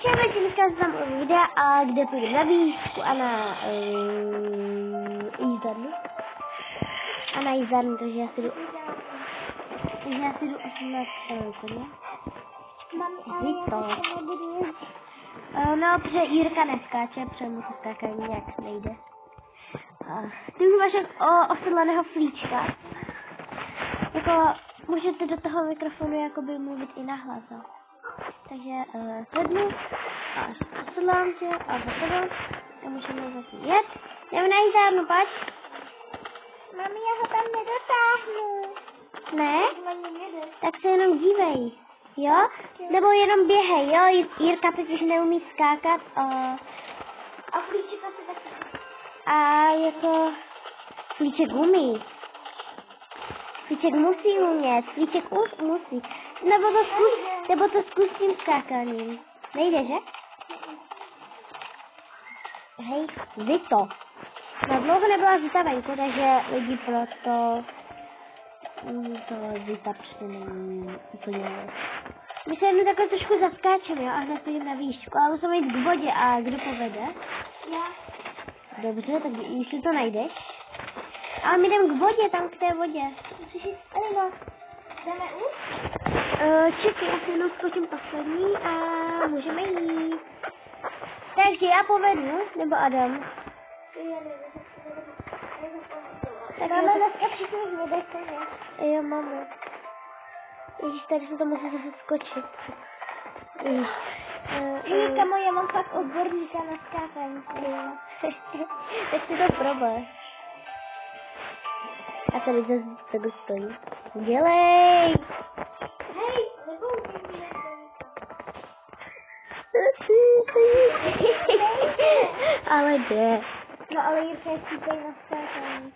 Čeho dneska tam videa a kde půjdu na výšku a na jízdárnu. A na jízdárnu, takže já si jdu 18 koně. No, protože Jirka neskáče, protože mu to skákání nějak nejde. Ty už máš osedlaného flíčka. Jako, můžete do toho mikrofonu jakoby mluvit i nahlas. Takže sednu a osedlám tě a hotovo. A můžeme zase jet. Jdeme na jízdárnu, pojď. Mami, já ho tam nedotáhnu. Ne? Tak se jenom dívej. Jo? Nebo jenom běhej, jo? Jirka totiž neumí skákat. A flíček asi taky. A jako flíček umí. Flíček musí umět. Flíček už musí. Nebo to zkus tím skákáním. Nejde, že? Hej, Zito. Na dlouho nebyla Zita venku, takže lidi proto to Zita prostě není úplně. My se jednou takhle trošku zaskáčeme, jo, a hned půjdeme na výšku, ale musíme jít k vodě a kdo povede? Já. Dobře, tak jestli to najdeš. Ale my jdeme k vodě, tam k té vodě. Musíš jít Elina. Jdeme už? Čekaj, já si jenom skočím poslední a můžeme jít. Takže já povedu, nebo Adam? Tak máme dneska všichni vodečka, že? Jo, máme. Ježíš, tady se to musí zase skočit. Ježíš. Jirka moje, mám fakt odborníka na skákání. Tak si to probaj. A tady zase takhle stojí. Dělej! Hej, nekoukej mě. Ale jde. No ale Jirka je tupej na skákání.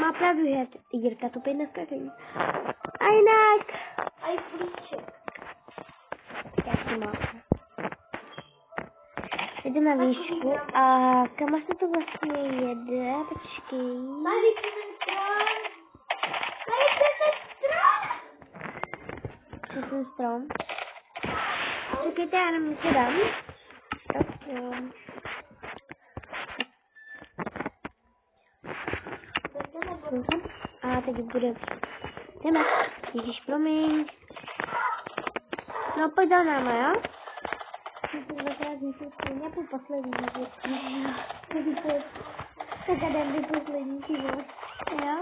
Má pravdu, že Jirka tupej na skákání. A jinak. A i flíček. Jak to máte? Jdu na výšku a kam se to vlastně jede? Počkej. Tady ten strom. Tady ten strom. Přes ten strom. Čekajte, já jenom něco dám. Tak jo. A teď bude. Jdeme. Ježíš, promiň. No, pojď za náma, jo? Já půjdu poslední. Tak jdem do poslední, ty vole. Jo?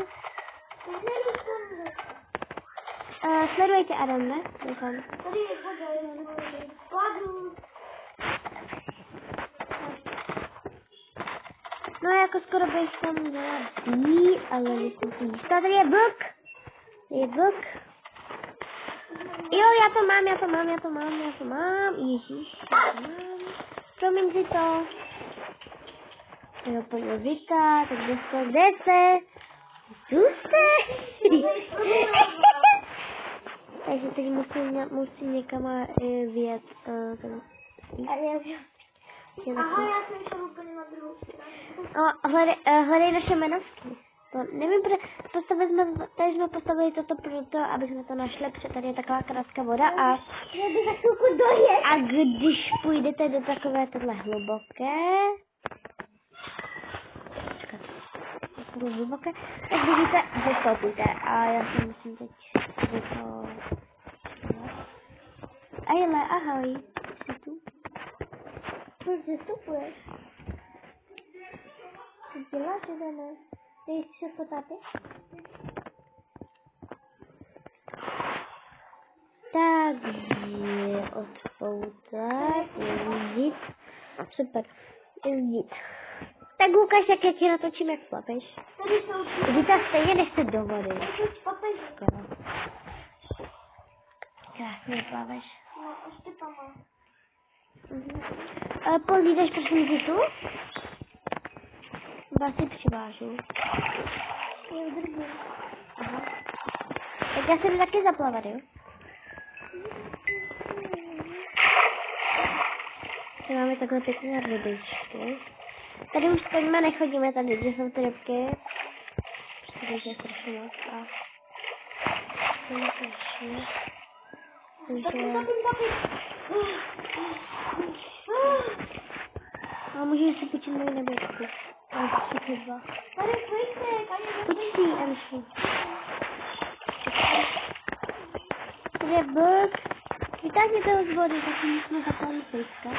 Sledujte Adam, ne? Doufám. Tady je voda, spadnu. No jako skoro bych tam měla být, ale nejsem si jistá. Tady je vlk. Je vlk. Jo, já to mám. Ježíš, já to mám. Promiň si to. Jo, pojď Zita, tak kde jste? Tu jste? Takže teď musím někam vyjet. Aha, já jsem šel úplně na druhou stranu. Hledej naše jmenovky. To nevím, tady jsme postavili toto proto, aby jsme to našli, protože tady je taková kráská voda a když půjdete do takové tohle hluboké, tak vidíte, že stopujte a já si musím teď to... Ajle, ahoj, jsi tu? Proč zastupuješ? Co děláš, jdeme? Ty jsi se potápět? Takže odpoutat, jezdit. Super, jezdit. Tak ukáž, jak já ti natočím, jak plapeš. Tady jsou ty. Zita stejně nechce do vody. Krásně plaveš. No, ještě to má. Povídeš prosím Zitu? Asi přivážu. Je udržím. Aha. Tak já se jdu taky zaplavat, jo? Tady máme takové pěkné rybičky. Tady už stojíme, nechodíme tady, kde jsou ty rybky. Protože je strašně moc. Takže... Můžu si počít moji nebesku. Ale 32. Tady pojďte, Počkej, Eliši. Tady je blb. Vytáhněte ho z vody, tak jsme zapálili fejska.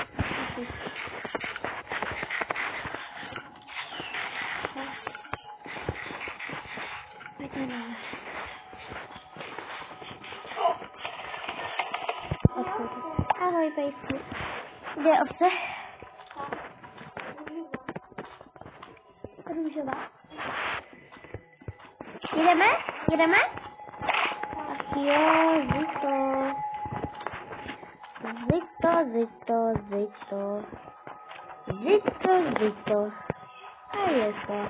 Ahoj, pejsku. Kde je ovce? Růžová. Jedeme? Jedeme? Tak jo, Zito. Zito. A je to.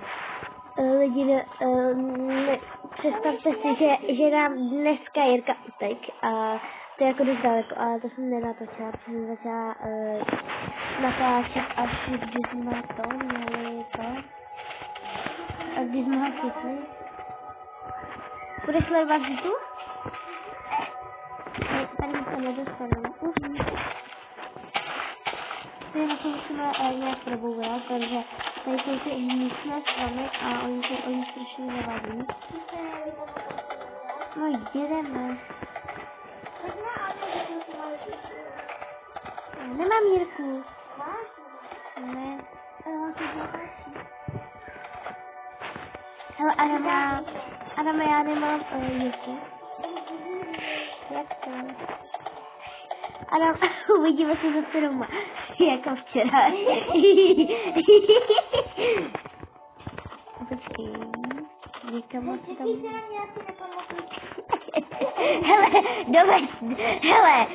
Lidi, představte si, že nám dneska Jirka utek a to je jako dost daleko, ale to jsem nenatočila, protože jsem začala natáčet až když jsme to měli to. A když jsme ho chytli. Budeš sledovat Zitu? Ne, tady to nedostaneme. Tady na to musíme nějak probourat, protože tady jsou ty místné stromy a oni strašně nevadí. No jedeme. Nemám Jirku. Ne. Hele, Adama, já nemám Jirku. Jak to? Adam, uvidíme se zase doma. Jako včera. Počkej. Někam se tam... Hele, hele.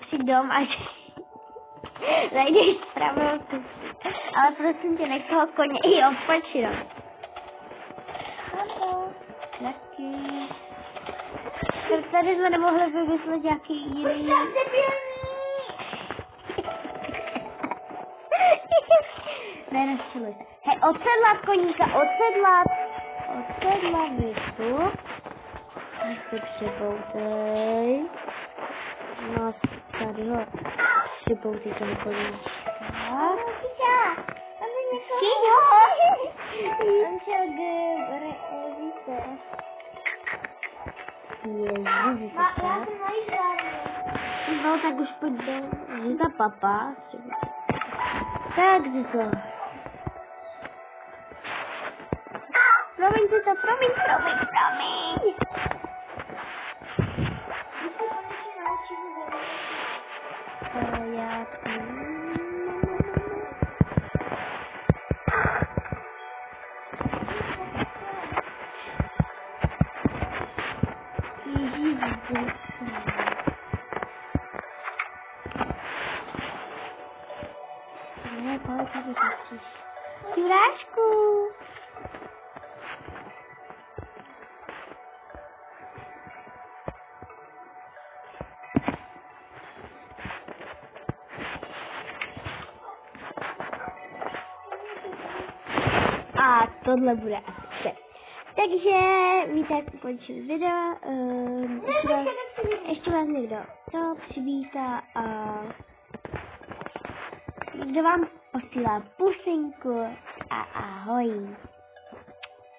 Přijď dom, až zajdeš pravou cestu. Ale prosím tě, nech toho koně i odpočinout. Taky. Tady jsme nemohli vymyslet nějaký jiný... Ne, nestřeluj se. Hej, odsedlat koníka, odsedlat Vitu. Nech se připoutej. No, tady ho připoutej toho koníčka. Kyťo! On šel více. Ježiši, no, tak už pojď do Zita papa. Tak, Zito. Promiň, Zito, promiň. Já ne, pojď, tady patříš. Jurášku. A tohle bude asi vše. Takže víte, jak ukončili video. Ještě vás někdo to přivítá a kdo vám posílá pusinku a ahoj.